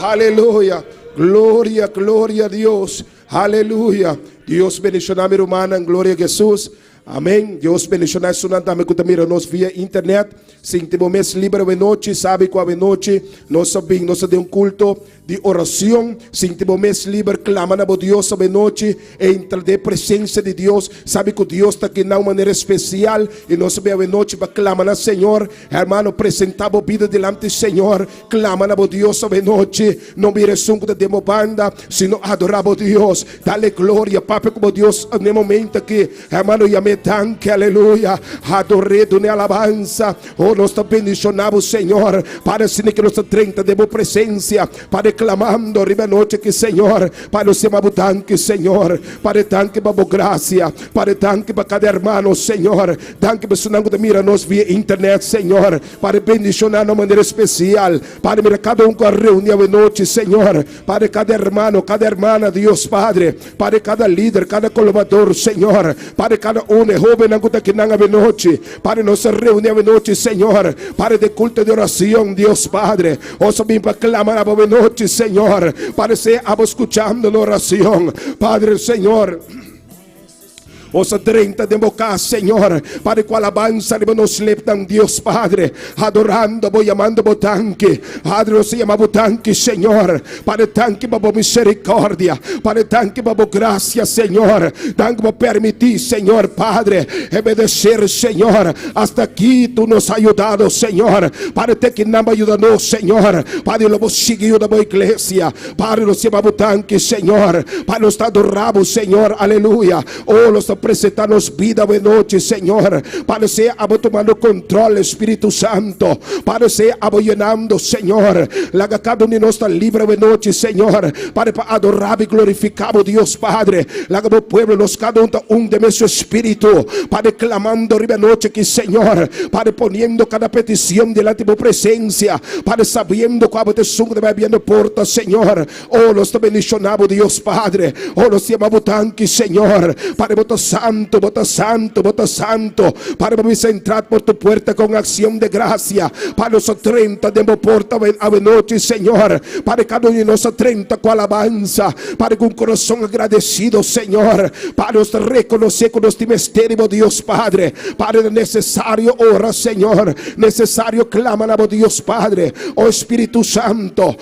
Aleluya. Gloria, gloria a Dios. Aleluia. Deus bendicionar minha irmã, glória a Jesus. Amém. Deus bendicionar isso não também que mira nós via internet. Sim, temos mês livre de noite, sabe qual é noite? Nós sabemos, nós temos culto de oração. Sim, temos mês livre, clamando a Deus de noite, entra de presença de Deus. Sabe que Deus está aqui de uma maneira especial e nós sabemos de noite para clamar ao Senhor. Hermano, apresentamos vida delante do Senhor, clamando a Deus de noite. Não mire som de demo banda, sino adoramos a Deus. Dale glória, papai, como Deus no momento aqui, hermano, e tanque, aleluia, adorei na alabança. Oh, nós te bendicionamos, Senhor, para assim que nós 30 de boa presença, para clamando riba noite que Senhor, para os amamos tanque, Senhor, para tanque para boa graça, para tanque para cada irmão, Senhor, tanque para sunango de mira nós via internet, Senhor, para bendicionar de maneira especial, para mira cada com a reunião de noite, Senhor, para cada irmão, cada irmã, Deus Padre, para cada líder, cada colaborador, Senhor, para cada jovem que não há noite, para nossa reunião de noite, Senhor, para de culto de oração, Deus Padre, ou também para clamar a noite, Senhor, para ser escutando na oração, Padre, Senhor. Os 30 de boca, Senhor, para com a alabança de nos levantam, Deus Padre, adorando, vou chamando o tanque, Padre, nós chamamos o tanque, Senhor, para tanque para misericórdia, para tanque para graça, Senhor, tanque para permitir, Senhor, Padre, obedecer, Senhor, hasta aqui tu nos ajudado, Senhor, para ter que não ajuda-nos, Senhor, Padre, nós seguimos da igreja, Padre, nós chamamos o tanque, Senhor, Padre, nós adoramos, Senhor, aleluia, oh, nós apresentar-nos vida de noite, Senhor, para ser tomando controle, Espírito Santo, para ser aboiando, Senhor, laga cada um de nós está livre de noite, Senhor, para adorar e glorificar o Deus Padre, laga o povo, nós cada um de nosso Espírito, para clamando de noite que, Senhor, para poniendo cada petição delante da presença, para sabendo qual é o som de abrindo porta, Senhor, oh, nós te bendicionamos, Deus Padre, oh, nós te amamos tanque, Senhor, para botar santo, bota santo, bota santo, para vamos entrar por tu puerta com acção de graça, para os 30 de porta a noite, Senhor, para cada um de nós 30 com alabança, para com coração agradecido, Senhor, para nos reconhecer com nosso mistério, Deus Padre, para necessário ora, Senhor, necessário clama a Deus Padre, oh Espírito Santo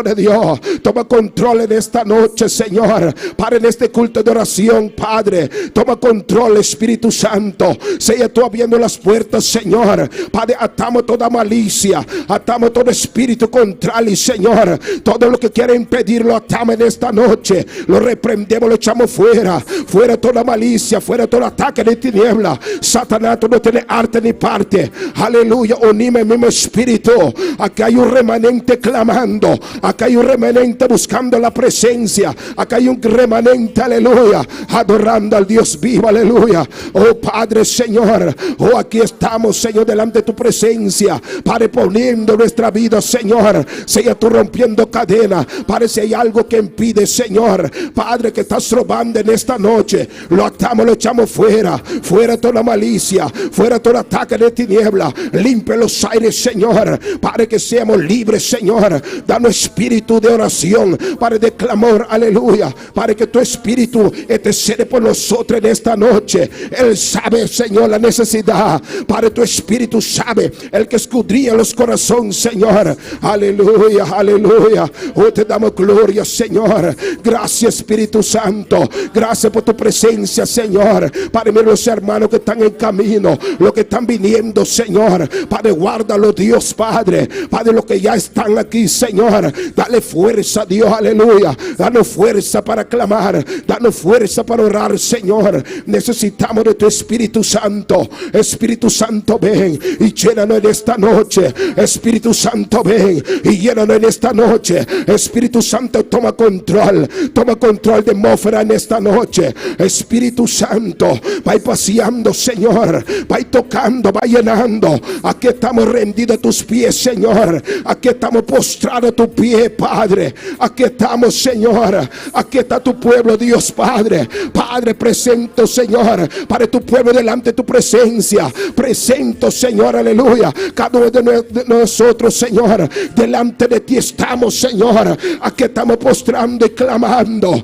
de Deus, toma controle nesta noite, Senhor, para neste culto de oração, Padre, toma controle, Espírito Santo, seja tu abrindo as portas, Senhor, Padre, atamos toda malícia, atamos todo espírito contrário, Senhor, todo lo que quiere impedir, lo atamos nesta noite, lo repreendemos, lo echamos fuera, fuera toda malícia, fuera todo ataque de tiniebla, Satanás, tú no tienes arte ni parte, aleluya, unime el mismo espíritu, acá hay un remanente clamando, acá hay un remanente buscando la presencia, acá hay un remanente, aleluya, adorando al Dios vivo, aleluya, oh Padre, Señor, oh aquí estamos, Señor, delante de tu presencia, Padre, poniendo nuestra vida, Señor, sea tú rompiendo cadena, Padre, si hay algo que impide, Señor, Padre, que estás robando en esta noche, lo atamos, lo echamos fuera, fuera toda malicia, fuera todo ataque de tiniebla, limpia los aires, Señor, Padre, que seamos libres, Señor, danos espíritu de oración, Padre, de clamor, aleluya, Padre, que tu espíritu intercede por nosotros en esta noche, Él sabe, Señor, la necesidad, Padre, tu espíritu sabe, el que escudriña los corazones, Señor, aleluya, aleluya, oh, te damos gloria, Señor, gracias, Espíritu Santo, gracias por tu presencia, Señor, Padre, mira los hermanos que están en camino, los que están viniendo, Señor, Padre, guárdalo, Dios Padre, Padre, los que ya están aquí, Señor, dale fuerza, Dios, aleluya, danos fuerza para clamar, danos fuerza para orar, Señor, necesitamos de tu Espíritu Santo, Espíritu Santo, ven y llénanos en esta noche, Espíritu Santo, ven y llénanos en esta noche, Espíritu Santo, toma control de atmósfera en esta noche, Espíritu Santo, va paseando, Señor, va tocando, va llenando, aquí estamos rendidos a tus pies, Señor, aquí estamos postrados a tu pie, Padre, aquí estamos, Señor, aquí está tu pueblo, Dios Padre, Padre, presento, Señor, para tu pueblo delante de tu presencia. Presento, Señor, aleluya, cada uno de nosotros, Señor, delante de ti estamos, Señor. Aquí estamos postrando y clamando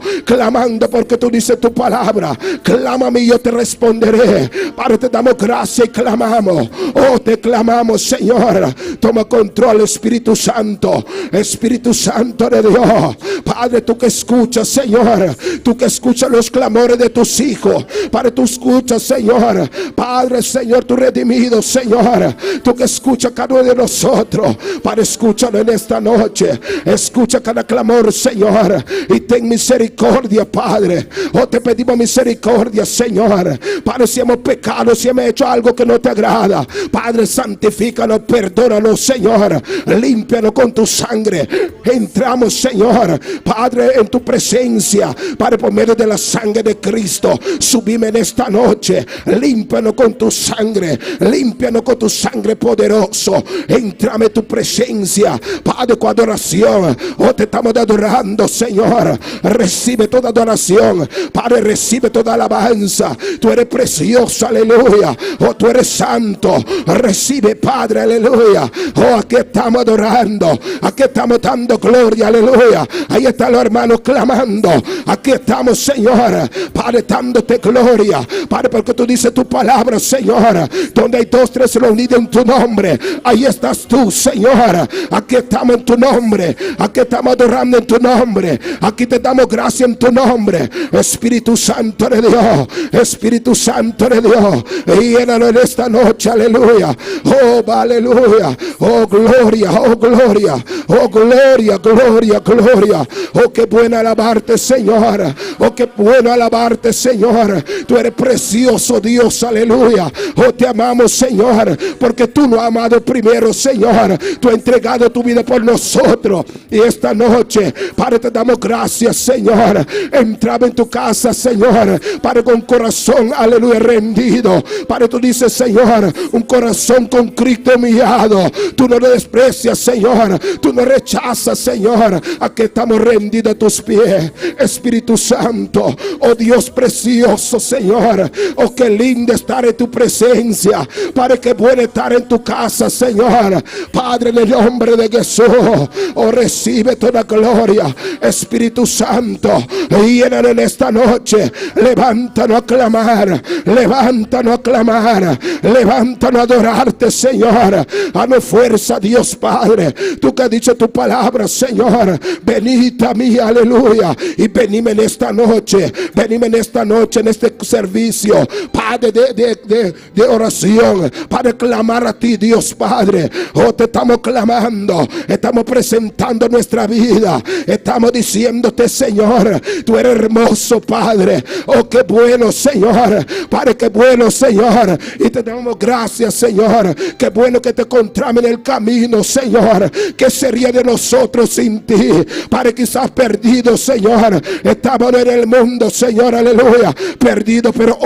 porque tú dices tu palabra. Clámame y yo te responderé. Padre, te damos gracias y clamamos. Oh, te clamamos, Señor. Toma control, Espíritu Santo. Espíritu Santo de Dios. Padre, tú que escuchas, Señor. Tú que escuchas los clamores de tus hijos. Padre, tú escuchas, Señor. Padre, Señor, tu redimido, Señor. Tú que escuchas cada uno de nosotros. Padre, escúchalo en esta noche. Escucha cada clamor, Señor. Y ten misericordia, Padre. Oh, te pedimos misericordia, Señor. Padre, si hemos pecado, si hemos hecho algo que no te agrada, Padre, santifícanos, perdónanos, Señor. Límpianos con tu sangre. Entramos, Señor, Padre, en tu presencia. Padre, por medio de la sangre de Cristo, subime en esta noche. Límpianos con tu sangre. Límpianos con tu sangre poderoso. Entrame en tu presencia, Padre, con adoración. Oh, te estamos adorando, Señor. Recibe toda adoración, Padre, recibe toda alabanza. Tú eres precioso, aleluya. Oh, tú eres santo. Recibe, Padre, aleluya. Oh, aquí estamos adorando. Aquí estamos dando gloria, aleluya. Ahí están los hermanos clamando. Aquí estamos, Señor, Padre, dándote gloria, Padre, porque tú dices tu palabra, Señor. Donde hay dos, tres reunidos en tu nombre, ahí estás tú, Señor. Aquí estamos en tu nombre. Aquí estamos adorando en tu nombre. Aquí te damos gracia en tu nombre. Espíritu Santo de Dios. Espíritu Santo de Dios. Llénalo en esta noche, aleluya. Oh, aleluya. Oh, gloria, oh, gloria. Oh, gloria, gloria, gloria. Oh, qué bueno alabarte, Señor. Oh, qué bueno alabarte, Señor. Tú eres precioso, Dios, aleluya. Oh, te amamos, Señor, porque tú nos has amado primero, Señor. Tú has entregado tu vida por nosotros. Y esta noche, Padre, te damos gracias, Señor. Entraba en tu casa, Señor, Padre, con corazón, aleluya, rendido. Padre, tú dices, Señor, un corazón contrito, humillado. Tú no lo desprecias, Señor. Tú no rechazas, Señor. Aquí estamos rendidos a tus pies, Espíritu Santo. Oh, Dios precioso, Señor. Oh, qué lindo estar en tu presencia. Padre, qué bueno estar en tu casa, Señor. Padre, en el nombre de Jesús. Oh, recibe toda gloria, Espíritu Santo. Llénanos en esta noche. Levántanos a clamar. Levántanos a clamar. Levántanos a adorarte, Señor. Danos fuerza, Dios Padre. Tú que has dicho tu palabra, Señor. Venid a mí, aleluya. Y venime en esta noche. Venime en esta noche, en este servicio, Padre, de oración. Para clamar a ti, Dios Padre. Oh, te estamos clamando. Estamos presentando nuestra vida. Estamos diciéndote, Señor, tú eres hermoso, Padre. Oh, qué bueno, Señor. Padre, qué bueno, Señor. Y te damos gracias, Señor. Qué bueno que te encontramos en el camino, Señor. ¿Qué sería de nosotros sin ti? Padre, quizás perdido, Señor. Estábamos en el mundo, Señor, aleluya, perdido, pero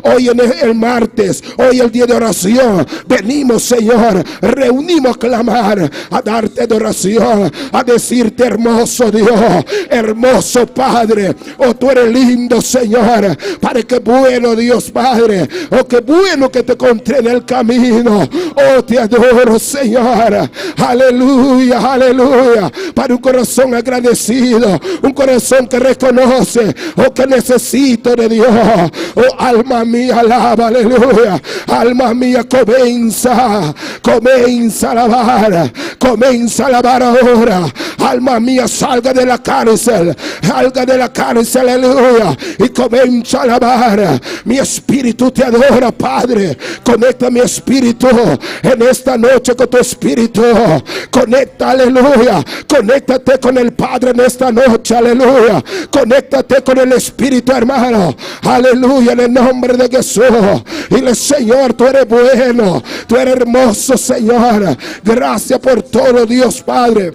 hoy en el martes, hoy el día de oración, venimos, Señor, reunimos a clamar, a darte adoración, a decirte, hermoso Dios, hermoso Padre. Oh, tú eres lindo, Señor. Padre, qué bueno, Dios Padre. Oh, qué bueno que te encontré en el camino. Oh, te adoro, Señor. Aleluya, aleluya. Para un corazón agradecido, un corazón que reconoce, oh, que necesito de Dios. Oh, alma mía, alaba, aleluya. Alma mía, comienza a alabar, comienza a alabar ahora. Alma mía, salga de la cárcel, aleluya, y comienza a alabar. Mi espíritu te adora, Padre. Conecta mi espíritu en esta noche con tu espíritu. Conecta, aleluya. Conéctate con el Padre en esta noche, aleluya. Conéctate con el Espíritu, hermano, aleluya, en el nombre de Jesús. Dile, Señor, tú eres bueno, tú eres hermoso, Señor. Gracias por todo, Dios Padre.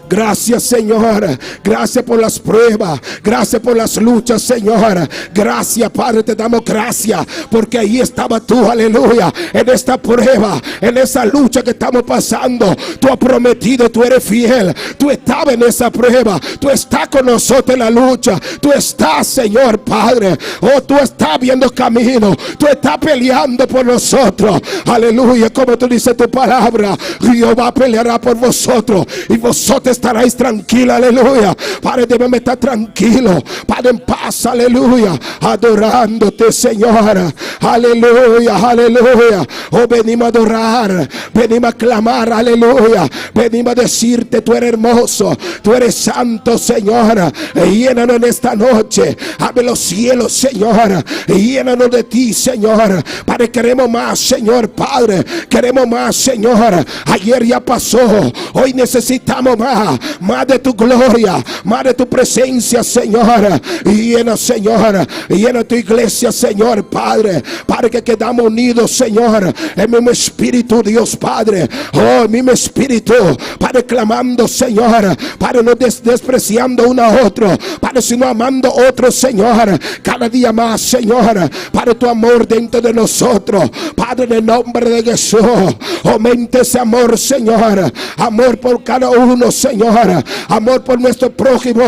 Gracias, Señor. Gracias por las pruebas. Gracias por las luchas, Señor. Gracias, Padre, te damos gracias porque ahí estaba tú, aleluya, en esta prueba, en esa lucha que estamos pasando. Tú has prometido, tú eres fiel. Tú estabas en esa prueba. Tú estás con nosotros en la lucha. Tú estás, Señor Padre. Oh, tú estás viendo camino. Tú estás peleando por nosotros. Aleluya, como tú dices tu palabra, Jehová peleará por vosotros y vosotros estaréis tranquilos. Aleluya. Padre, debemos estar tranquilos. Padre, en paz. Aleluya. Adorándote, Señor. Aleluya, aleluya. Oh, venimos a adorar. Venimos a clamar. Aleluya. Venimos a decirte, tú eres hermoso. Tú eres santo, Señor. Llénanos en esta noche. Abre los cielos, Señor. Llénanos de ti, Señor. Padre, queremos más, Señor Padre. Queremos más, Señor. Ayer ya pasó. Hoy necesitamos más. Más de tu gloria. Más de tu presencia, Señor. Llena, Señor. Llena tu iglesia, Señor Padre. Para que quedamos unidos, Señor. En mismo espíritu, Dios Padre. Oh, en mismo espíritu. Padre, clamando, Señor. Padre, no despreciando uno a otro. Padre, sino amando a otro, Señor. Cada día más, Señor. Padre, tu amor dentro de nosotros. Padre, en el nombre de Jesús. Aumente ese amor, Señor. Amor por cada uno, Señor. Amor por nuestro prójimo.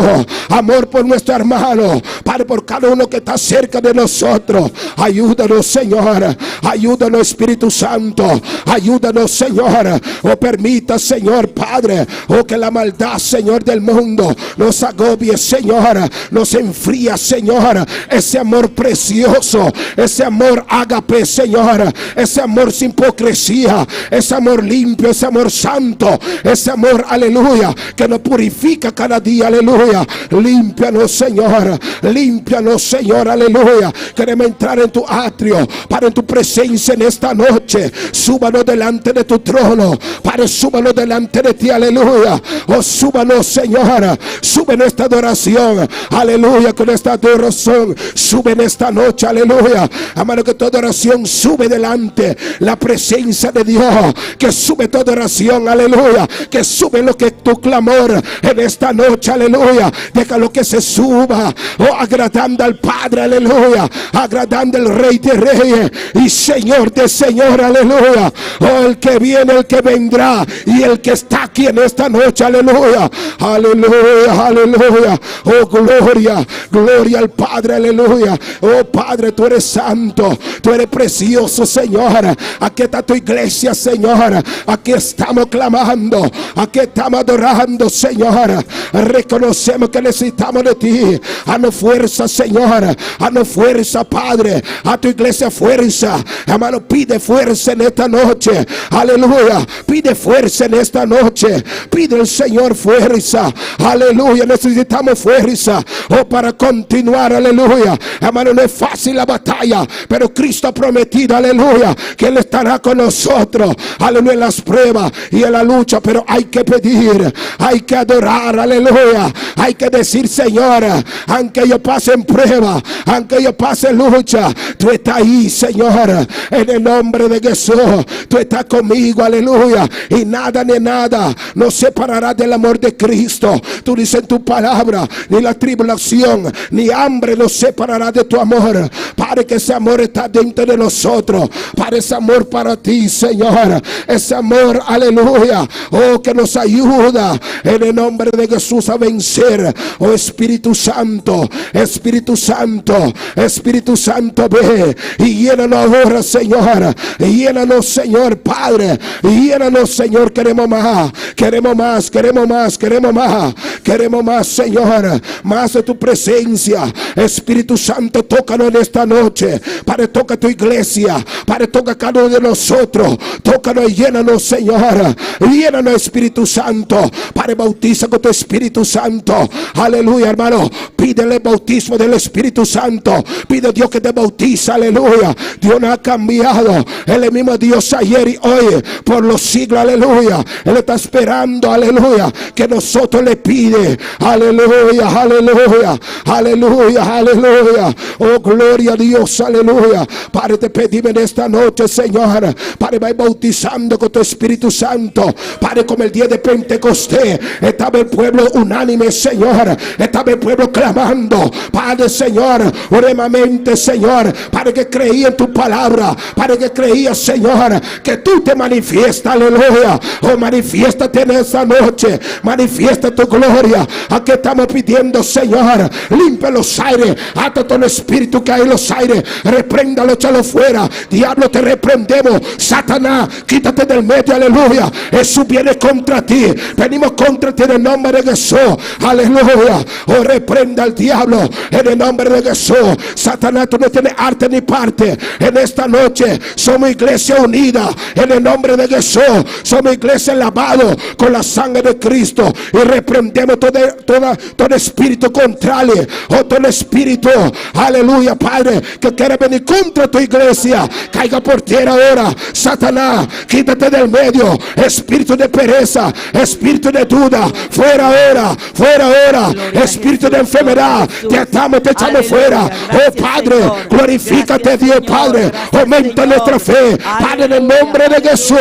Amor por nuestro hermano. Padre, por cada uno que está cerca de nosotros. Ayúdanos, Señor. Ayúdanos, Espíritu Santo. Ayúdanos, Señor. Oh, permita, Señor Padre. Oh, que la maldad, Señor, del mundo nos agobie, Señor. Nos enfría, Señor. Ese amor precioso. Ese amor ágape, Señor. Ese amor sin hipocresía. Ese amor limpio. Ese amor santo. Ese amor, aleluya, que nos purifica cada día, aleluya. Límpianos, Señor. Límpianos, Señor, aleluya. Queremos entrar en tu atrio, para en tu presencia en esta noche. Súbanos delante de tu trono. Padre, súbanos delante de ti, aleluya. Oh, súbanos, Señor. Sube nuestra adoración, aleluya, con esta adoración. Sube en esta noche, aleluya. Amado, que tu adoración sube delante la presencia de Dios. Que sube tu adoración, aleluya. Que sube lo que tu clamor en esta noche, aleluya. Déjalo que se suba, oh, agradando al Padre, aleluya. Agradando al Rey de Reyes y Señor de Señor, aleluya. Oh, el que viene, el que vendrá y el que está aquí en esta noche, aleluya. Aleluya, aleluya. Oh, gloria, gloria al Padre, aleluya. Oh, Padre, tú eres santo, tú eres precioso, Señor. Aquí está tu iglesia, Señor. Aquí estamos clamando, aquí estamos adorando, Señor. Reconocemos que necesitamos de ti. Danos fuerza, Señor. Danos fuerza, Padre. A tu iglesia fuerza. Hermano, pide fuerza en esta noche. Aleluya. Pide fuerza en esta noche. Pide al Señor fuerza. Aleluya. Necesitamos fuerza. Oh, para continuar. Aleluya. Hermano, no es fácil la batalla, pero Cristo ha prometido, aleluya, que Él estará con nosotros. Aleluya, en las pruebas y en la lucha. Pero hay que pedir. Hay que adorar. Aleluya. Hay que decir, Señor, aunque yo pase en prueba, aunque yo pase en lucha, tú estás ahí, Señor, en el nombre de Jesús. Tú estás conmigo, aleluya. Y nada ni nada nos separará del amor de Cristo. Tú dices en tu palabra, ni la tribulación ni hambre nos separará de tu amor. Padre, que ese amor está dentro de nosotros. Padre, ese amor para ti, Señor. Ese amor, aleluya, oh, que nos ayuda en el nombre de Jesús a vencer. Oh, Espíritu Santo, Espíritu Santo, Espíritu Santo, ve y llénanos ahora, Señor. Llénanos, Señor Padre. Llénanos, Señor. Queremos más, queremos más, queremos más, queremos más, queremos más, Señor. Más de tu presencia. Espíritu Santo, tócanos en esta noche. Padre, toca tu iglesia. Padre, toca cada uno de nosotros. Tócanos y llénanos, Señor. Llénanos, Espíritu Santo. Padre, bautiza con tu Espíritu Santo. Aleluya, hermano. Pídele bautismo del Espíritu Santo. Pide a Dios que te bautiza. Aleluya. Dios no ha cambiado. Él es el mismo Dios ayer y hoy por los siglos. Aleluya. Él está esperando. Aleluya. Que nosotros le pide. Aleluya. Aleluya. Aleluya. Aleluya. Oh, gloria a Dios. Aleluya. Padre, te pedimos en esta noche, Señor. Padre, va bautizando con tu Espíritu Santo. Padre, como el día de Pentecostés. usted. Estaba el pueblo unánime, Señor. Estaba el pueblo clamando, Padre, Señor, oremamente, Señor, para que creía en tu palabra, para que creía, Señor, que tú te manifiestas, aleluya. Oh, manifiéstate en esa noche, manifiesta tu gloria. Aquí estamos pidiendo, Señor, limpia los aires, ata todo el espíritu que hay en los aires, repréndalo, échalo fuera. Diablo, te reprendemos. Satanás, quítate del medio, aleluya. Jesús viene contra ti, venimos contra ti en el nombre de Jesús, aleluya. Oh, reprenda al diablo en el nombre de Jesús. Satanás, tú no tienes arte ni parte en esta noche. Somos iglesia unida en el nombre de Jesús. Somos iglesia lavado con la sangre de Cristo, y reprendemos todo espíritu contrario, o todo espíritu, aleluya, Padre, que quiere venir contra tu iglesia. Caiga por tierra ahora, Satanás, quítate del medio. Espíritu de pereza, espíritu de duda, fuera ahora, fuera ahora. Espíritu de enfermedad, te atamos, te echamos fuera. Oh Padre, glorifícate, Dios Padre, aumenta nuestra fe, Padre, en el nombre de Jesús,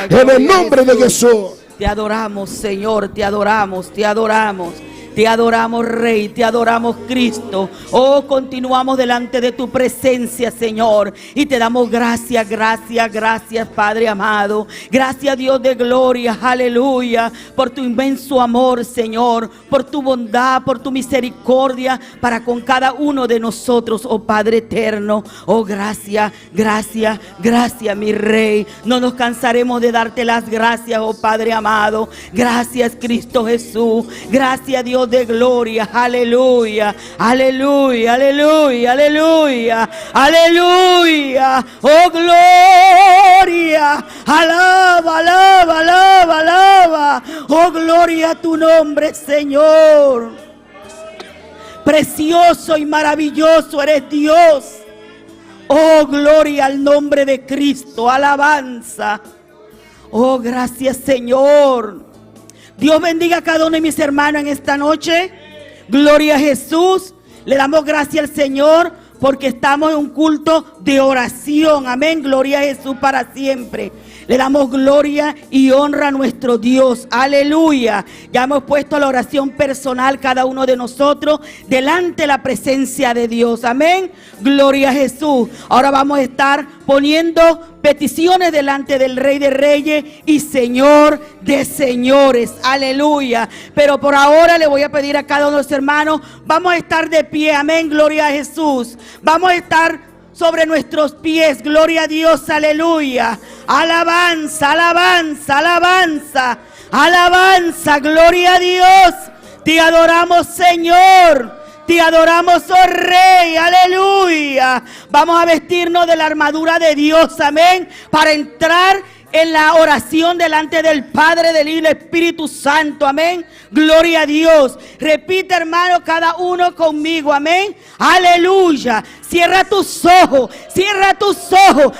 en el nombre de Jesús. Te adoramos, Señor, te adoramos, te adoramos. Te adoramos, Rey, te adoramos, Cristo. Oh, continuamos delante de tu presencia, Señor, y te damos gracias, gracias, gracias, Padre amado. Gracias, Dios de gloria, aleluya, por tu inmenso amor, Señor, por tu bondad, por tu misericordia para con cada uno de nosotros, oh Padre eterno. Oh, gracias, gracias, gracias, mi Rey. No nos cansaremos de darte las gracias, oh Padre amado. Gracias, Cristo Jesús. Gracias, Dios de gloria, aleluya, aleluya, aleluya, aleluya, aleluya. Oh, gloria, alaba, alaba, alaba, alaba. Oh, gloria a tu nombre, Señor. Precioso y maravilloso eres Dios. Oh, gloria al nombre de Cristo, alabanza. Oh, gracias, Señor. Dios bendiga a cada uno de mis hermanos en esta noche. Gloria a Jesús. Le damos gracias al Señor porque estamos en un culto de oración. Amén. Gloria a Jesús para siempre. Le damos gloria y honra a nuestro Dios. Aleluya. Ya hemos puesto la oración personal cada uno de nosotros delante de la presencia de Dios. Amén. Gloria a Jesús. Ahora vamos a estar poniendo peticiones delante del Rey de Reyes y Señor de Señores. Aleluya. Pero por ahora le voy a pedir a cada uno de los hermanos, vamos a estar de pie. Amén. Gloria a Jesús. Vamos a estar sobre nuestros pies, gloria a Dios, aleluya. Alabanza, alabanza, alabanza, alabanza, gloria a Dios. Te adoramos, Señor. Te adoramos, oh Rey, aleluya. Vamos a vestirnos de la armadura de Dios, amén, para entrar en la oración delante del Padre, del Hijo y del Espíritu Santo, amén. Gloria a Dios. Repite, hermano, cada uno conmigo, amén. Aleluya. Cierra tus ojos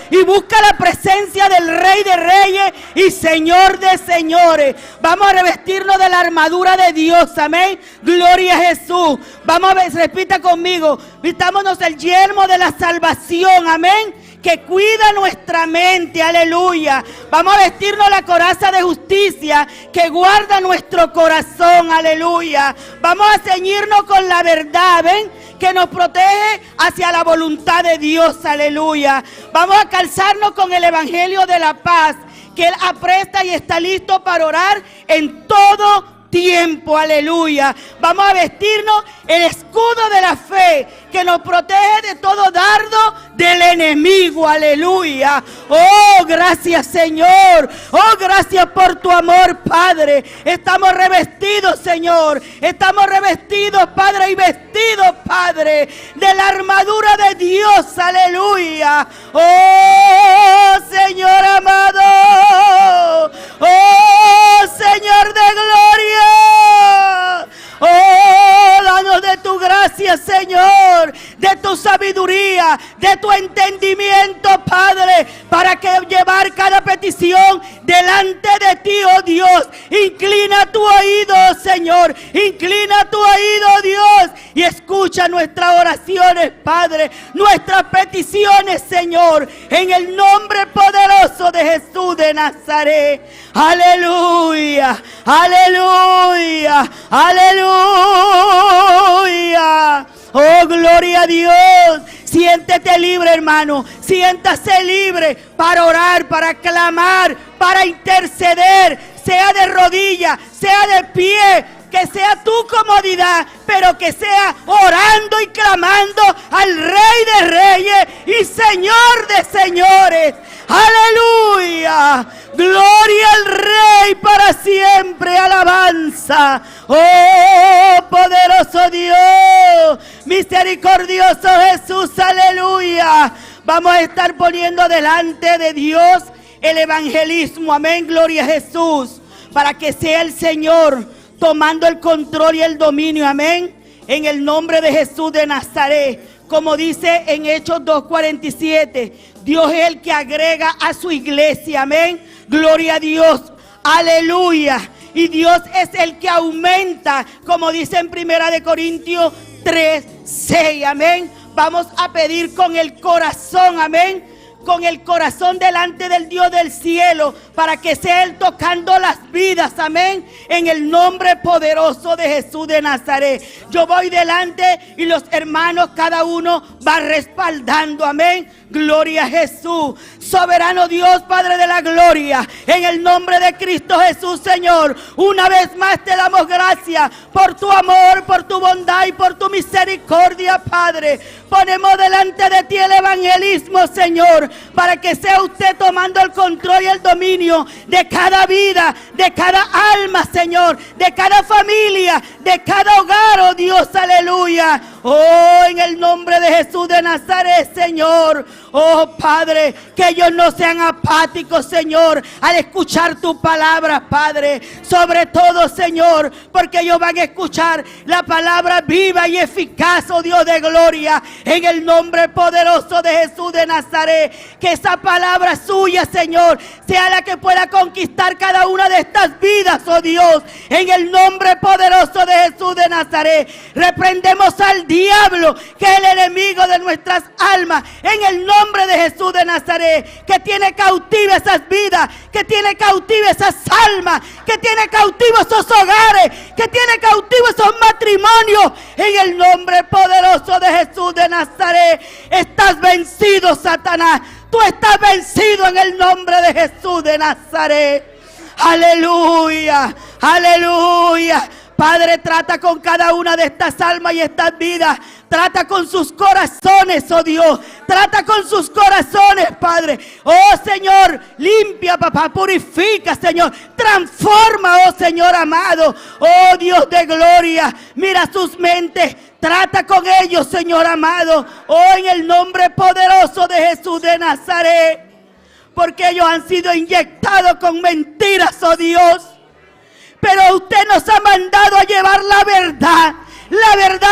y busca la presencia del Rey de Reyes y Señor de Señores. Vamos a revestirnos de la armadura de Dios, amén. Gloria a Jesús. Vamos a ver, repita conmigo. Vistámonos el yelmo de la salvación, amén, que cuida nuestra mente, aleluya. Vamos a vestirnos la coraza de justicia que guarda nuestro corazón, aleluya. Vamos a ceñirnos con la verdad, ¿ven?, que nos protege hacia la voluntad de Dios, aleluya. Vamos a calzarnos con el evangelio de la paz, que Él apresta y está listo para orar en todo tiempo, aleluya. Vamos a vestirnos el escudo de la fe que nos protege de todo dardo del enemigo, aleluya. Oh, gracias, Señor. Oh, gracias por tu amor, Padre. Estamos revestidos, Señor. Estamos revestidos, Padre, y vestidos, Padre, de la armadura de Dios, aleluya. Oh, Señor amado. Oh, Señor de gloria. Oh, danos de tu gracia gracia, Señor, de tu sabiduría, de tu entendimiento, Padre, para que llevar cada petición delante de ti, oh Dios. Inclina tu oído, Señor, inclina tu oído, Dios, y escucha nuestras oraciones, Padre, nuestras peticiones, Señor, en el nombre poderoso de Jesús de Nazaret. Aleluya, aleluya, aleluya. Oh, gloria a Dios. Siéntete libre, hermano. Siéntase libre para orar, para clamar, para interceder, sea de rodillas, sea de pie, que sea tu comodidad, pero que sea orando y clamando al Rey de Reyes y Señor de Señores. Aleluya, gloria al Rey para siempre, alabanza. Oh, poderoso Dios, misericordioso Jesús, aleluya. Vamos a estar poniendo delante de Dios el evangelismo, amén, gloria a Jesús, para que sea el Señor tomando el control y el dominio, amén, en el nombre de Jesús de Nazaret. Como dice en Hechos 2:47, Dios es el que agrega a su iglesia, amén, gloria a Dios, aleluya. Y Dios es el que aumenta, como dice en 1 Corintios 3:6, amén. Vamos a pedir con el corazón, amén, con el corazón delante del Dios del cielo, para que sea Él tocando las vidas, amén, en el nombre poderoso de Jesús de Nazaret. Yo voy delante y los hermanos, cada uno va respaldando, amén, gloria a Jesús. Soberano Dios, Padre de la gloria, en el nombre de Cristo Jesús, Señor, una vez más te damos gracias por tu amor, por tu bondad y por tu misericordia, Padre. Ponemos delante de ti el evangelismo, Señor, para que sea usted tomando el control y el dominio de cada vida, de cada alma, Señor, de cada familia, de cada hogar, oh Dios, aleluya. Oh, en el nombre de Jesús de Nazaret, Señor. Oh, Padre, que ellos no sean apáticos, Señor, al escuchar tu palabra, Padre. Sobre todo, Señor, porque ellos van a escuchar la palabra viva y eficaz, oh Dios de gloria, en el nombre poderoso de Jesús de Nazaret. Que esa palabra suya, Señor, sea la que pueda conquistar cada una de estas vidas, oh Dios, en el nombre poderoso de Jesús de Nazaret. Reprendemos al diablo, que es el enemigo de nuestras almas, en el nombre de Jesús de Nazaret, que tiene cautiva esas vidas, que tiene cautiva esas almas, que tiene cautivo esos hogares, que tiene cautivo esos matrimonios, en el nombre poderoso de Jesús de Nazaret. Estás vencido, Satanás. Tú estás vencido en el nombre de Jesús de Nazaret. Aleluya, aleluya. Padre, trata con cada una de estas almas y estas vidas. Trata con sus corazones, oh Dios. Trata con sus corazones, Padre. Oh Señor, limpia, papá, purifica, Señor. Transforma, oh Señor amado. Oh Dios de gloria, mira sus mentes. Trata con ellos, Señor amado. Oh, en el nombre poderoso de Jesús de Nazaret. Porque ellos han sido inyectados con mentiras, oh Dios. Pero usted nos ha mandado a llevar la verdad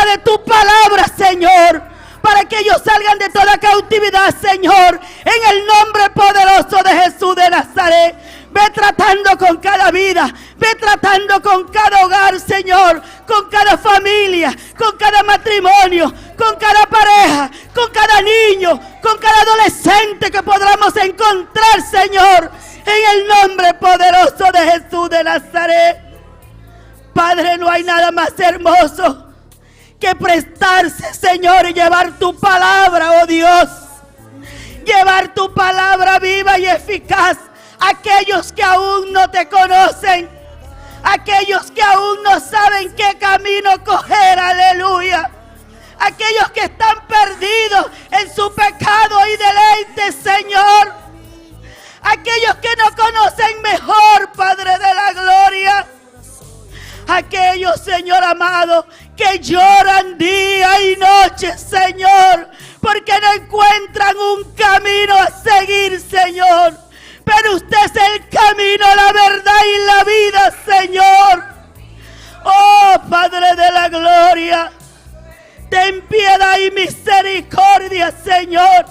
de tu palabra, Señor, para que ellos salgan de toda cautividad, Señor, en el nombre poderoso de Jesús de Nazaret. Ve tratando con cada vida, ve tratando con cada hogar, Señor, con cada familia, con cada matrimonio, con cada pareja, con cada niño, con cada adolescente que podamos encontrar, Señor, en el nombre poderoso de Jesús de Nazaret. Padre, no hay nada más hermoso que prestarse, Señor, y llevar tu palabra, oh Dios. Llevar tu palabra viva y eficaz a aquellos que aún no te conocen, aquellos que aún no saben qué camino coger, aleluya. Aquellos que están perdidos en su pecado y deleite, Señor. Aquellos que no conocen mejor, Padre de la gloria. Aquellos, Señor amado, que lloran día y noche, Señor, porque no encuentran un camino a seguir, Señor. Pero usted es el camino, la verdad y la vida, Señor. Oh, Padre de la gloria, Ten piedad y misericordia, Señor.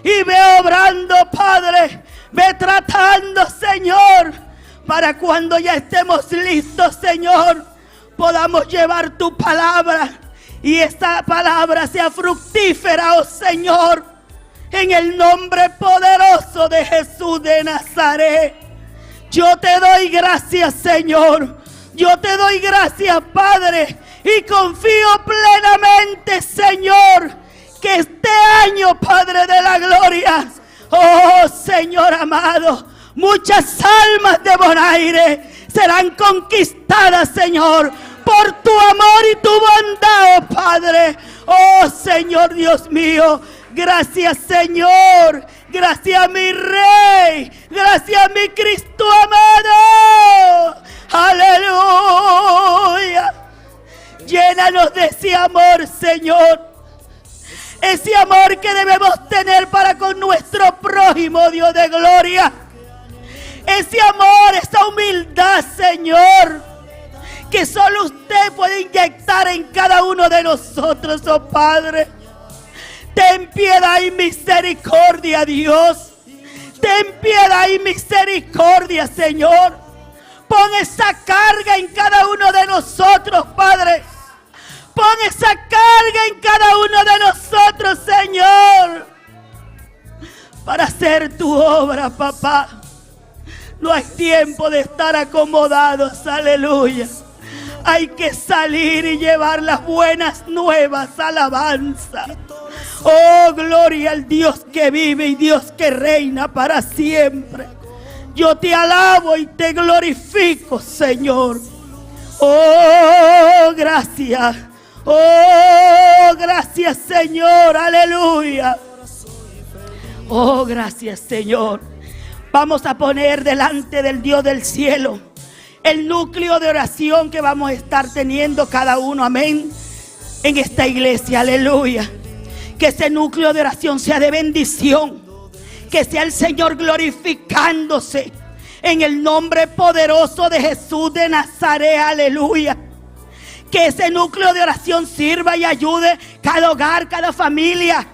Y ve obrando, Padre. Ve tratando, Señor. Para cuando ya estemos listos, Señor, podamos llevar tu palabra. Y esta palabra sea fructífera, oh Señor. En el nombre poderoso de Jesús de Nazaret. Yo te doy gracias, Señor. Yo te doy gracias, Padre. Y confío plenamente, Señor, que este año, Padre de la gloria, oh Señor amado, muchas almas de Bonaire serán conquistadas, Señor, por tu amor y tu bondad, oh Padre. Oh Señor Dios mío, gracias, Señor. Gracias, mi Rey. Gracias, mi Cristo amado. Aleluya. Llénanos de ese amor, Señor. Ese amor que debemos tener para con nuestro prójimo, Dios de gloria. Ese amor, esa humildad, Señor, que solo usted puede inyectar en cada uno de nosotros, oh Padre. Ten piedad y misericordia, Dios. Ten piedad y misericordia, Señor. Pon esa carga en cada uno de nosotros, Padre. Pon esa carga en cada uno de nosotros, Señor, para hacer tu obra, papá. No hay tiempo de estar acomodados, aleluya. Hay que salir y llevar las buenas nuevas, alabanza. Oh, gloria al Dios que vive y Dios que reina para siempre. Yo te alabo y te glorifico, Señor. Oh, gracias. Oh, gracias, Señor. Aleluya. Oh, gracias, Señor. Vamos a poner delante del Dios del cielo el núcleo de oración que vamos a estar teniendo cada uno, amén, en esta iglesia, aleluya. Que ese núcleo de oración sea de bendición, que sea el Señor glorificándose en el nombre poderoso de Jesús de Nazaret, aleluya. Que ese núcleo de oración sirva y ayude cada hogar, cada familia,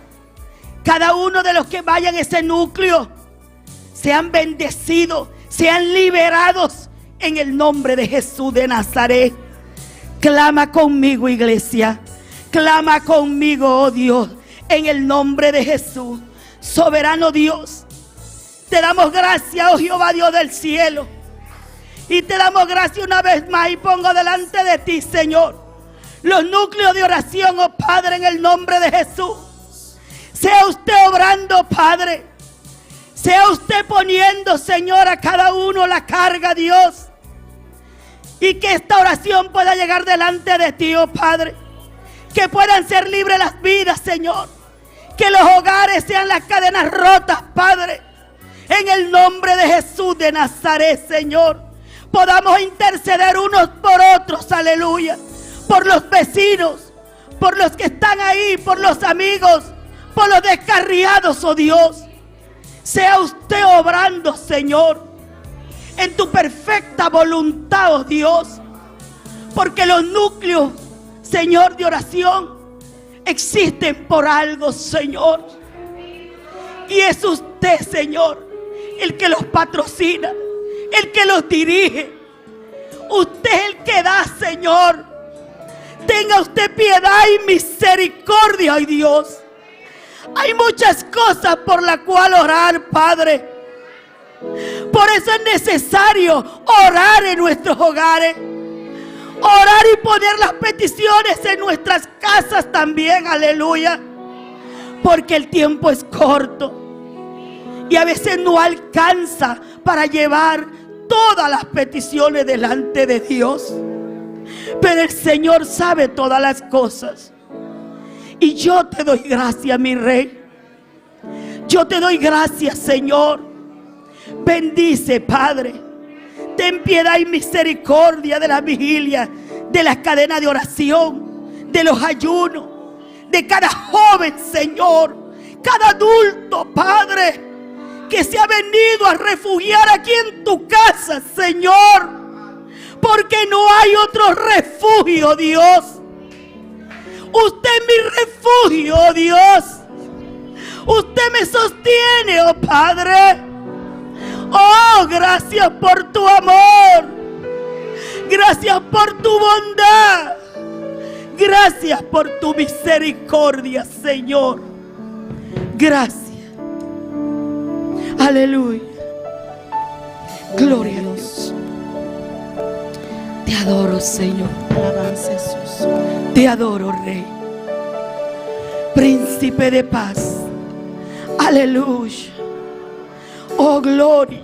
cada uno de los que vayan a ese núcleo, sean bendecidos, sean liberados en el nombre de Jesús de Nazaret. Clama conmigo, iglesia. Clama conmigo, oh Dios, en el nombre de Jesús. Soberano Dios, te damos gracias, oh Jehová Dios del cielo. Y te damos gracias una vez más y pongo delante de ti, Señor, los núcleos de oración, oh Padre, en el nombre de Jesús. Sea usted obrando, Padre. Sea usted poniendo, Señor, a cada uno la carga, Dios. Y que esta oración pueda llegar delante de ti, oh Padre. Que puedan ser libres las vidas, Señor. Que los hogares sean las cadenas rotas, Padre. En el nombre de Jesús de Nazaret, Señor. Podamos interceder unos por otros, aleluya. Por los vecinos, por los que están ahí, por los amigos, por los descarriados, oh Dios. Sea usted obrando, Señor, en tu perfecta voluntad, oh Dios. Porque los núcleos, Señor, de oración existen por algo, Señor. Y es usted, Señor, el que los patrocina, el que los dirige. Usted es el que da, Señor. Tenga usted piedad y misericordia, ay Dios. Hay muchas cosas por las cuales orar, Padre. Por eso es necesario orar en nuestros hogares. Orar y poner las peticiones en nuestras casas también, aleluya. Porque el tiempo es corto. Y a veces no alcanza para llevar todas las peticiones delante de Dios. Pero el Señor sabe todas las cosas. Y yo te doy gracias, mi Rey. Yo te doy gracias, Señor. Bendice, Padre. Ten piedad y misericordia de la vigilia, de las cadenas de oración, de los ayunos, de cada joven, Señor, cada adulto, Padre, que se ha venido a refugiar aquí en tu casa, Señor. Porque no hay otro refugio, Dios. Usted es mi refugio, oh Dios. Usted me sostiene, oh Padre. Oh, gracias por tu amor. Gracias por tu bondad. Gracias por tu misericordia, Señor. Gracias. Aleluya. Gloria a Dios. Te adoro, Señor. Alabanza, Jesús. Te adoro, Rey. Príncipe de paz. Aleluya. Oh, gloria.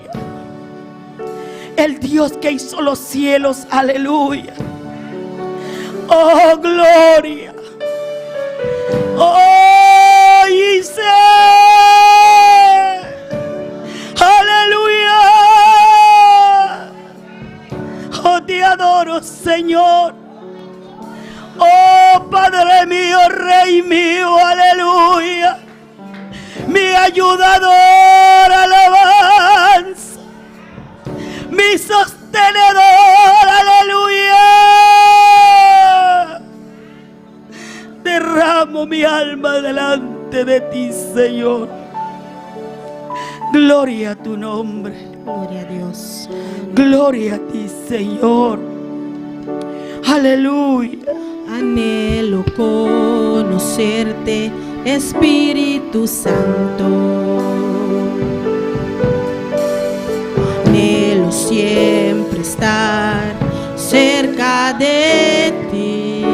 El Dios que hizo los cielos. Aleluya. Oh, gloria. Oh, Isé. Aleluya. Oh, te adoro, Señor. Oh, Padre mío, Rey mío, aleluya. Mi ayudador, alabanza. Mi sostenedor, aleluya. Derramo mi alma delante de ti, Señor. Gloria a tu nombre. Gloria a Dios. Gloria a ti, Señor. Aleluya. Anhelo conocerte, Espíritu Santo. Anhelo siempre estar cerca de ti.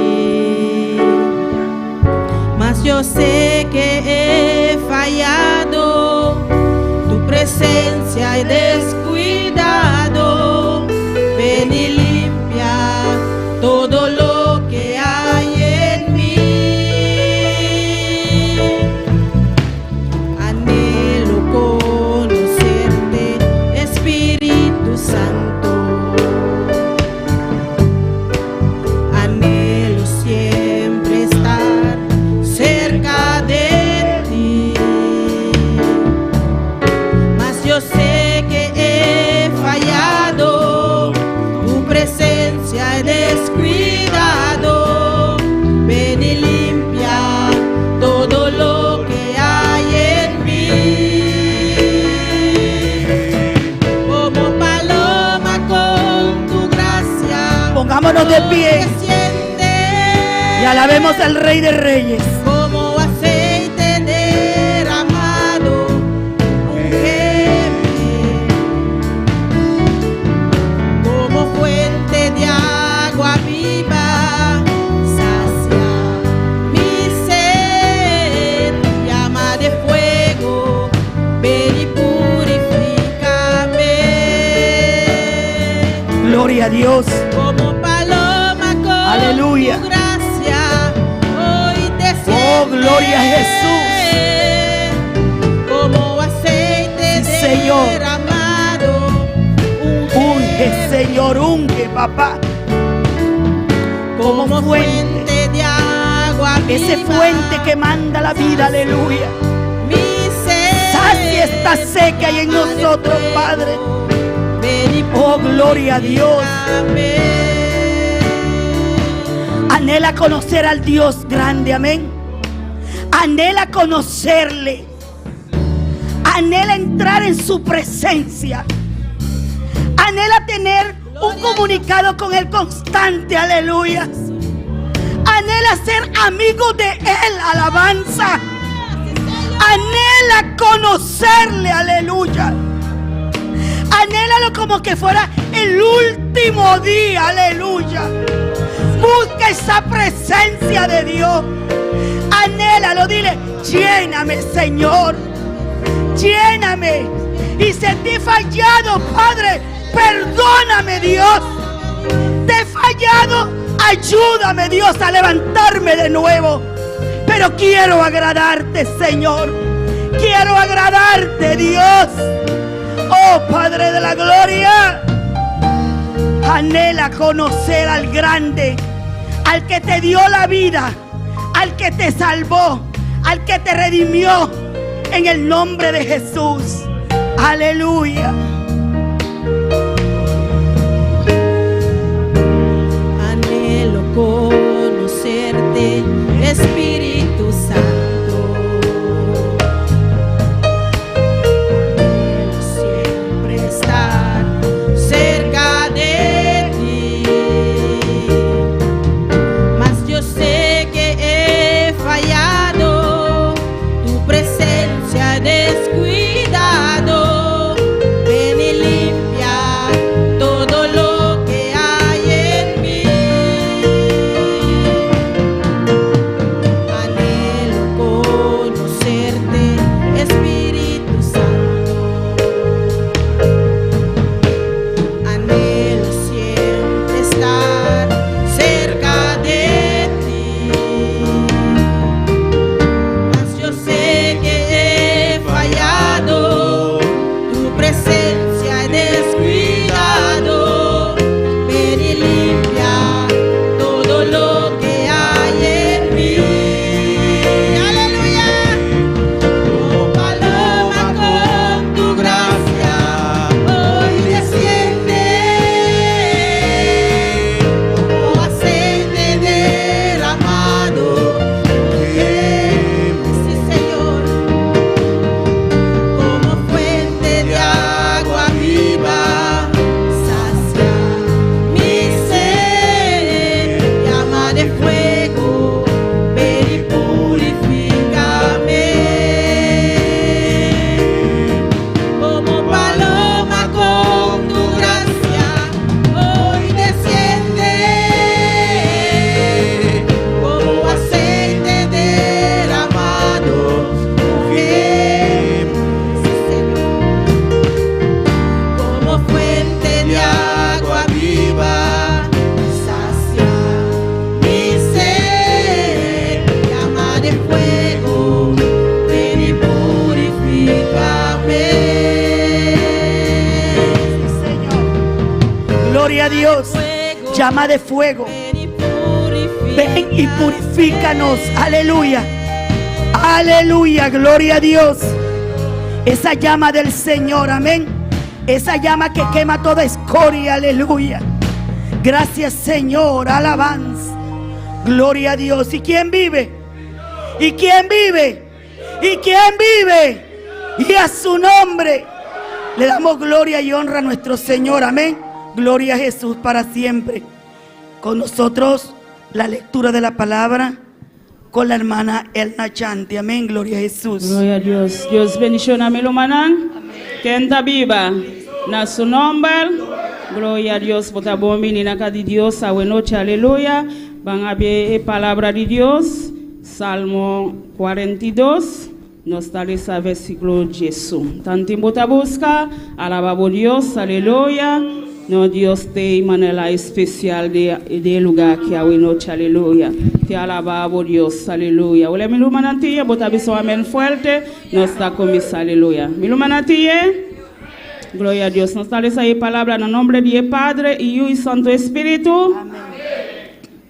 Mas yo sé que he fallado, tu presencia he descuidado. Ven y limpia todo lo que hay en mí. Anhelo conocerte, Espíritu Santo. Anhelo siempre estar cerca de ti. Mas yo sé que he fallado, tu presencia he descuidado. Ven y limpia todo lo que hay en mí. Como paloma con tu gracia, Pongámonos de pie desciende. y alabemos al Rey de Reyes. Como aceite derramado, ungeme. Como fuente de agua viva, sacia mi sed. Llama de fuego, ven y purifícame. Gloria a Dios. Como paloma con Aleluya. tu gracia, hoy desciende. Oh, gloria a Como aceite Sí, Señor. derramado, Unge, Señor, unge, papá. como Como fuente. fuente de agua Ese viva. fuente que manda la vida, aleluya. Mi sed, Sacia esta sed que hay en llama de nosotros, fuego, Padre. ven y Oh, gloria a Dios. purifícame. Anhela conocer al Dios grande, amén. Anhela conocerle. Anhela entrar en su presencia. Anhela tener un comunicado con Él constante, aleluya. Anhela ser amigo de Él, alabanza. Anhela conocerle, aleluya. Anhélalo como que fuera el último día, aleluya. Busca esa presencia de Dios. Anhélalo, dile, lléname, Señor. Lléname. Y si te he fallado, Padre, perdóname, Dios. Te he fallado, ayúdame, Dios, a levantarme de nuevo. Pero quiero agradarte, Señor. Quiero agradarte, Dios. Oh, Padre de la gloria. Anhela conocer al grande, al que te dio la vida, al que te salvó, al que te redimió, en el nombre de Jesús. Aleluya. Anhelo conocerte, llama de fuego. Ven y purifícanos. Aleluya. Aleluya, gloria a Dios. Esa llama del Señor, amén. Esa llama que quema toda escoria, aleluya. Gracias, Señor, alabanza. Gloria a Dios. ¿Y quién vive? ¿Y quién vive? ¿Y quién vive? Y a su nombre le damos gloria y honra a nuestro Señor, amén. Gloria a Jesús para siempre. Con nosotros la lectura de la palabra con la hermana Elna Chanti, amén. Gloria a Jesús. Gloria a Dios. Dios bendiga a mi hermana. Que está viva. Na su nombre. Gloria a Dios. Bota bombi ni na de Dios. A buena noche. Aleluya. Van a ver palabra de Dios. Salmo 42. Nos da ese versículo Jesús. Tanto bota busca. Alabamos Dios. Aleluya. No, Dios te manera especial de lugar que hay noche, aleluya. Te alabamos Dios, aleluya. Hola, mi lumanatía, bota biso amén fuerte, nos está comisa, aleluya. Mi lumanatía, gloria a Dios. Nos da esa palabra en el nombre de Padre, Hijo y Santo Espíritu.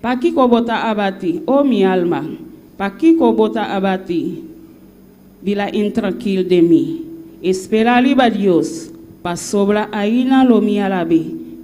Pa' kiko bota abati, oh mi alma, pa' kiko bota abati, vila intranquil de mí. Espera liba Dios. Pa sobra aina lo mi alabe,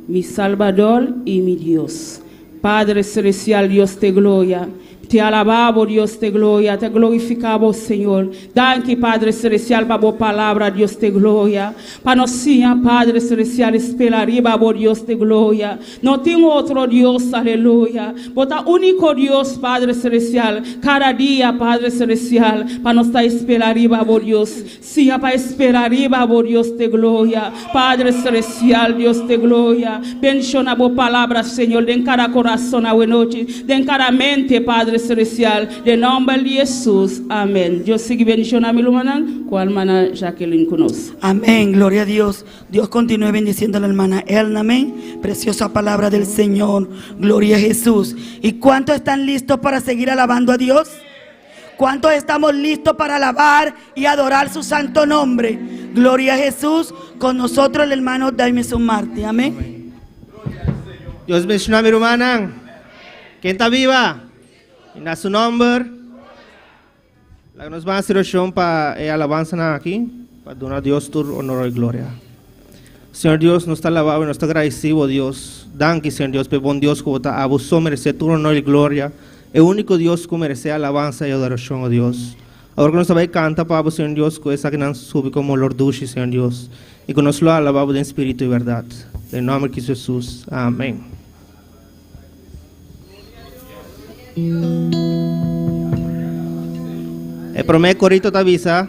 mi Salvador y mi Dios. Padre celestial, Dios te gloria. Te alabamos, Dios te gloria, te glorificamos, Señor. Danke, Padre celestial, para tu palabra, Dios te gloria. Para nosotros, Padre celestial, esperaría, Dios te gloria. No tengo otro Dios, aleluya. Bota único Dios, Padre celestial. Cada día, Padre celestial, para nos esperaría, Dios. Sí, para esperaría, Dios te gloria. Padre celestial, Dios te gloria. Bendición tu palabra, Señor, de en cada corazón, a noche, de en cada mente, Padre celestial, de nombre de Jesús, amén. Dios sigue bendición a mi hermana, con la hermana Jacqueline conoce. Amén, gloria a Dios. Dios continúe bendiciendo a la hermana Elna, amén. Preciosa palabra del Señor, gloria a Jesús. ¿Y cuántos están listos para seguir alabando a Dios? ¿Cuántos estamos listos para alabar y adorar su santo nombre? Gloria a Jesús. Con nosotros el hermano Daimeson Martí, amén. Dios bendiga a mi hermana. ¿Quién está viva? En su nombre, la que nos va a hacer oración para alabanza aquí, para donar a Dios tu honor y gloria. Señor Dios, nos está alabado y nos está agradecido, Dios. Danke, Señor Dios, pero buen Dios, que a vos merece tu honor y gloria. El único Dios que merece alabanza y adoración, oh Dios. Ahora que nos va a cantar para vos, Señor Dios, que esa que nos sube como Lord Dushi, Señor Dios, y que nos lo alabamos en espíritu y verdad. En nombre de Jesús, amén. El primer corito te avisa: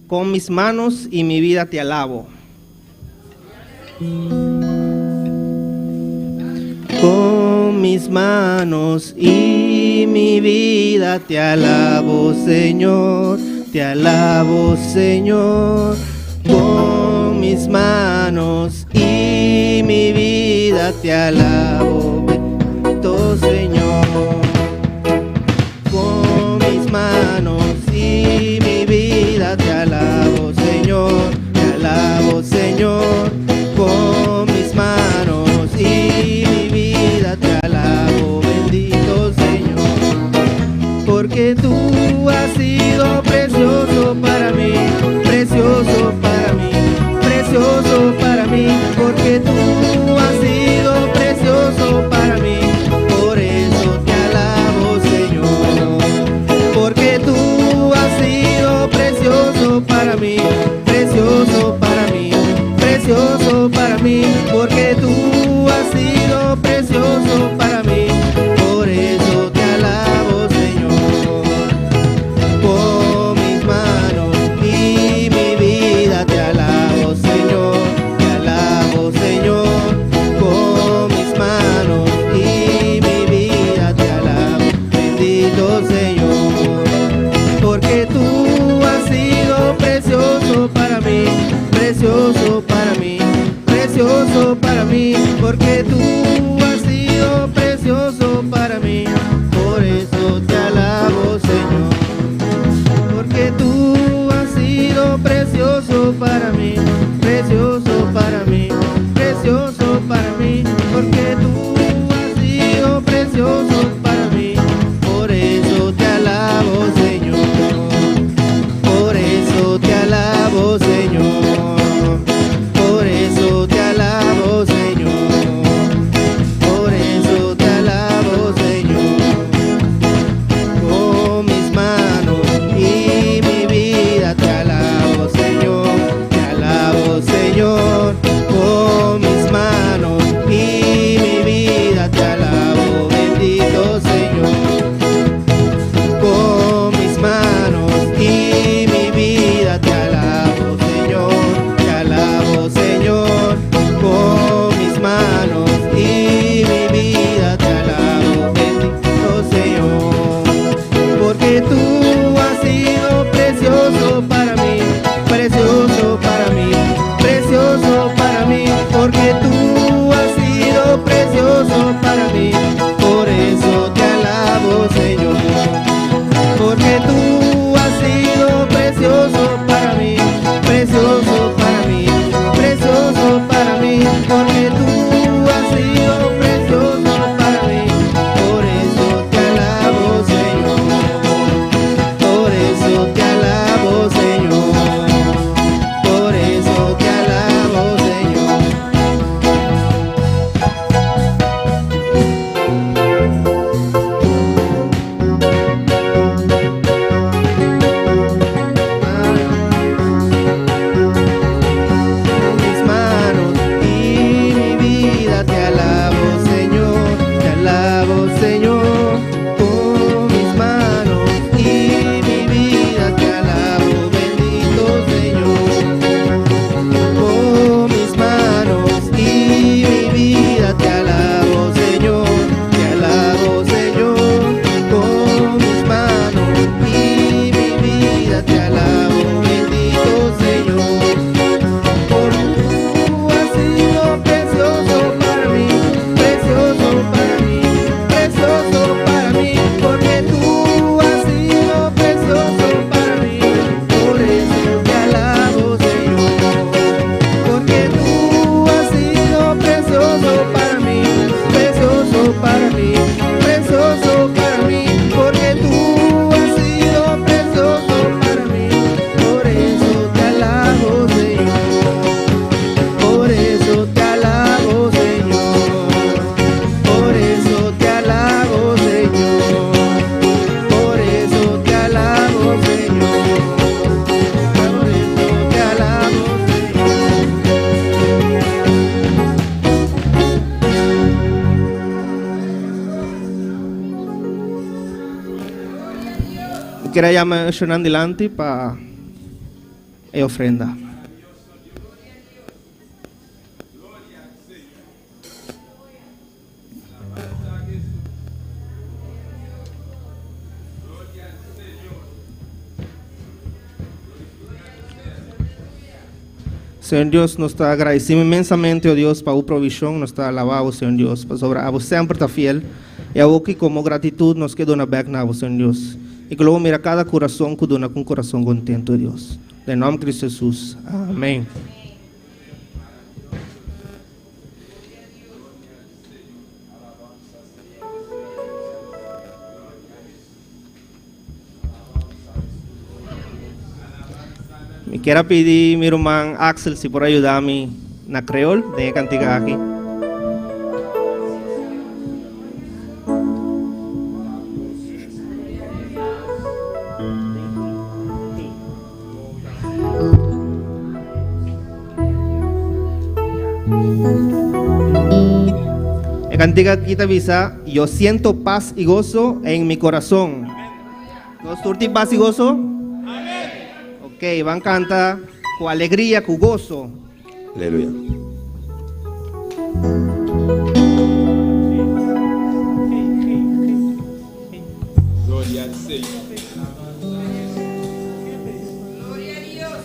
con mis manos y mi vida te alabo. Con mis manos y mi vida te alabo, Señor, te alabo, Señor. Con mis manos y mi vida te alabo, bendito Señor. Con mis manos y mi vida te alabo, Señor, te alabo, Señor. Con mis manos y mi vida te alabo, bendito Señor. Porque tú has sido precioso para mí, precioso para mí, precioso para mí. Porque tú has sido precioso para mí, por eso te alabo, Señor. Porque tú has sido precioso para mí, precioso para mí, precioso para mí. Porque tú has sido precioso para mí, por eso te alabo, Señor. Con mis manos y mi vida te alabo, Señor, te alabo, Señor. Con mis manos y mi vida te alabo, bendito Señor. Porque tú has sido precioso para mí, precioso para mí, precioso para mí. Porque tú has sido precioso para mí, por eso te alabo, Señor. Porque tú has sido precioso para mí, precioso para mí, precioso para mí. Porque tú quiera llamar a adelante para ofrenda. Senhor Deus, nós te agradecemos imensamente, ó Deus, para a provisão, nós te alabamos, Senhor Deus, para sobre a você sempre está fiel, e a que como gratitude nós que dona back na Senhor Deus, e que logo mira cada coração que dona com coração contento, Deus, em nome de Cristo Jesus, amém. Me quero pedir meu irmão Axel se por ajudar-me na creol, tem a cantiga aqui. A cantiga aqui te avisa, yo siento paz y gozo en mi corazón. ¿Nos surti paz y gozo? Ok, van a cantar con alegría, con gozo. Aleluya. Gloria al Señor. Gloria a Dios.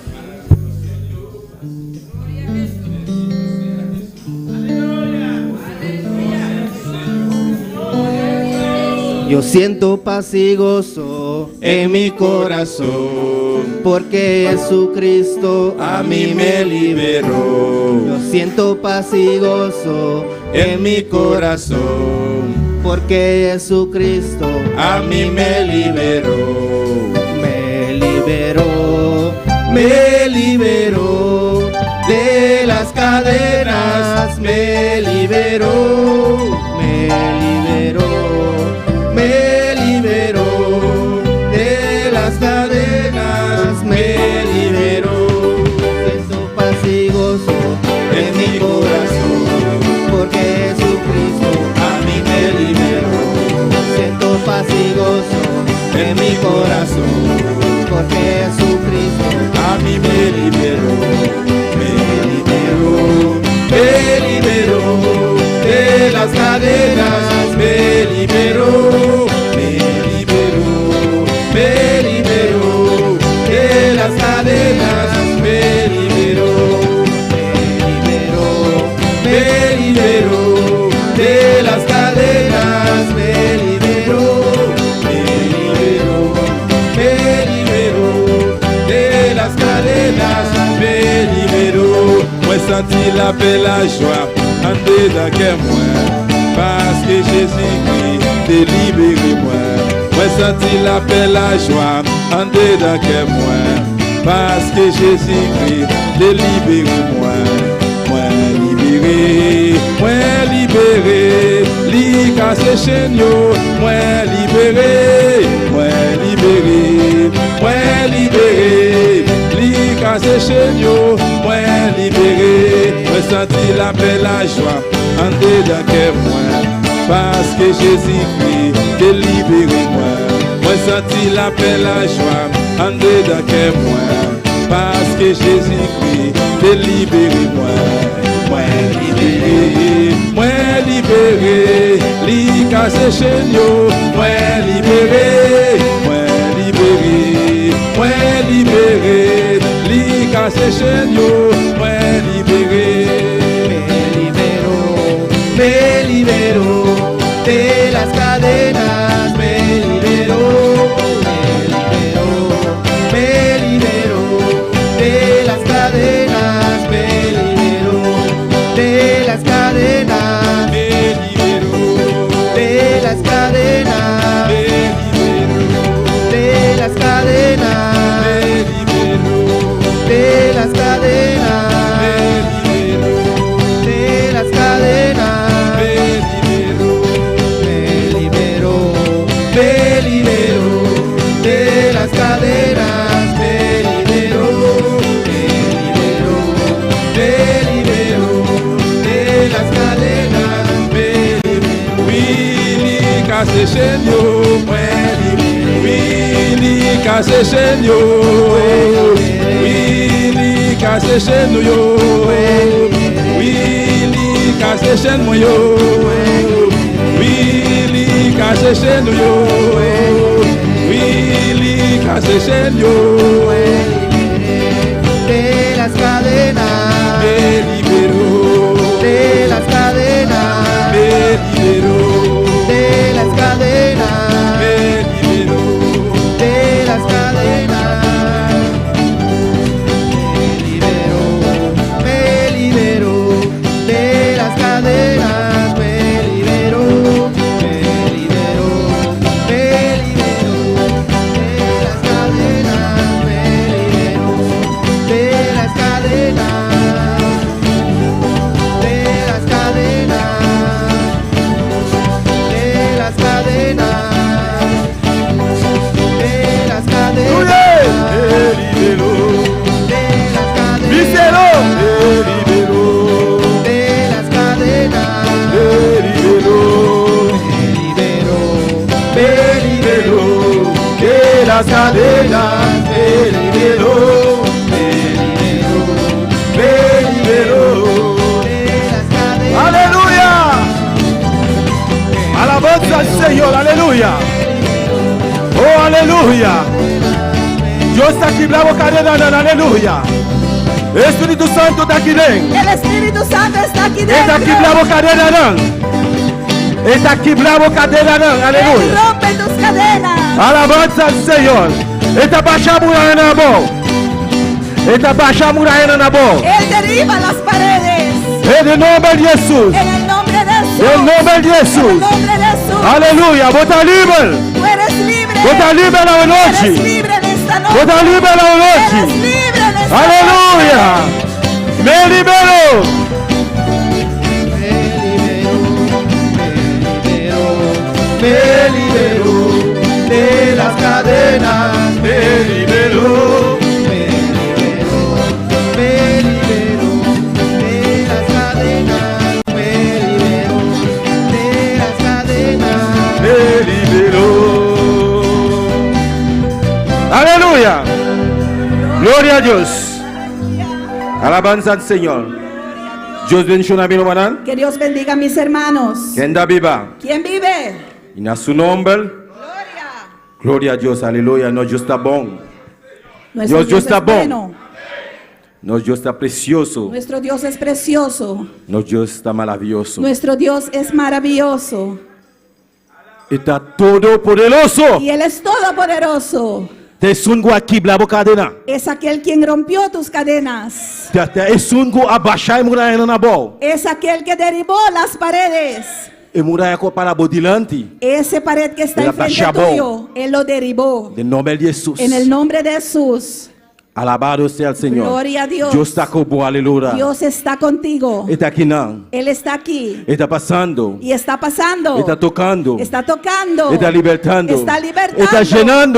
Yo siento paz y gozo en mi corazón, porque Jesucristo a mí me liberó. Yo siento paz y gozo en mi corazón, porque Jesucristo a mí me liberó. Me liberó, me liberó de las cadenas, me liberó, me liberó. Me liberó de las cadenas, me liberó. Siento paz y gozo en mi corazón, porque Jesucristo a mí me liberó. Siento paz y gozo en mi corazón, porque Jesucristo a mí me liberó. Me liberó, me liberó de las cadenas, me liberó. Me liberó de las cadenas, me liberó, me liberó de las cadenas, me liberó, me liberó, me liberó de las cadenas, me liberó. Moi senti la paix, la joie, en dedans que moi, parce que Jésus-Christ te libéré moi. Moi senti la paix, la joie, en dedans que moi, parce que Jésus-Christ te libéré moi. Moi libéré, li casse chaîne yo, moi libéré, li casse chaîne yo, moi libéré. Moi senti la paix, la joie, en dedans que moi, parce que Jésus-Christ te libéré moi. Moi senti la paix, la joie, en dedans que moi, parce que Jésus-Christ te libéré moi. Moi libéré, li casse chaîne yo, moi libéré, li casse chaîne yo, moi libéré. Me liberó de las cadenas, me liberó, me liberó de las cadenas, me liberó de las cadenas, Me liberó, de las cadenas, me liberó, de las cadenas, me liberó. de las cadenas. casse chaîne yo. Oui, li casse chaîne yo. Oui, li casse chaîne moi yo. Oui, li casse chaîne yo. Oui, li casse chaîne yo. De las cadenas, Me liberó, de las cadenas, me liberó, de las cadenas, me liberó. de las cadenas. Me liberó de las cadenas, me liberó, me liberó, me liberó de las cadenas, me liberó de las cadenas, de las cadenas, de las cadenas, de las cadenas, Me liberó, de las cadenas, me liberó, de las cadenas, me liberó, me liberó de las cadenas, me liberó, me liberó de las cadenas. Aleluya. Alabanza al Señor, aleluya. Oh, aleluya. Dios está aquí, bravo, cadena, aleluya. Espíritu Santo está aquí dentro. El Espíritu Santo está aquí Está aquí, dentro. bravo, cadena, está aquí, bravo, cadena, Él aleluya. rompe tus cadenas. Alabanza al Señor. Esta baja muralla en amor. Esta baja muralla en amor. Él derriba las paredes. En el nombre de Jesús. En el nombre de Jesús. En el nombre de En el Jesús. nombre de Jesús. Aleluya. Vota libre. Tú eres libre. Vota libre la Eres noche. libre en esta noche. Vota libre la Eres noche. libre en esta Aleluya. Me libero. Me liberó de las cadenas, me liberó, me liberó, me liberó de las cadenas, me liberó de las cadenas. Me liberó. Aleluya. Gloria a Dios. Alabanza al Señor. Dios bendiga a mi hermano. Que Dios bendiga a mis hermanos. ¿Quién da viva? ¿Quién vive? Y a su nombre. Gloria. Gloria a Dios. Aleluya. No Dios está bon. Nuestro Dios Dios está es bon. bueno. No Dios está precioso. Nuestro Dios es precioso. No Dios está maravilloso. Nuestro Dios es maravilloso. Está todopoderoso. Y Él es todopoderoso. Te sungo aquí blabo cadena. Es aquel quien rompió tus cadenas. Te sungo abaixar muralla na bola. Es aquel que derribó las paredes. E muralla com para bodilante. Ese pared que está Él enfrente abaixó. tuyo, Él lo derribó. Em nome de Jesus. En el nombre de Jesús. Alabado sea el Señor. Gloria a Dios. Dios está con vos, aleluya. Dios está contigo. Está aquí não. Él está aquí. Está pasando. Y está pasando. Está tocando. Está tocando. Está libertando. Está libertando. Está llenando.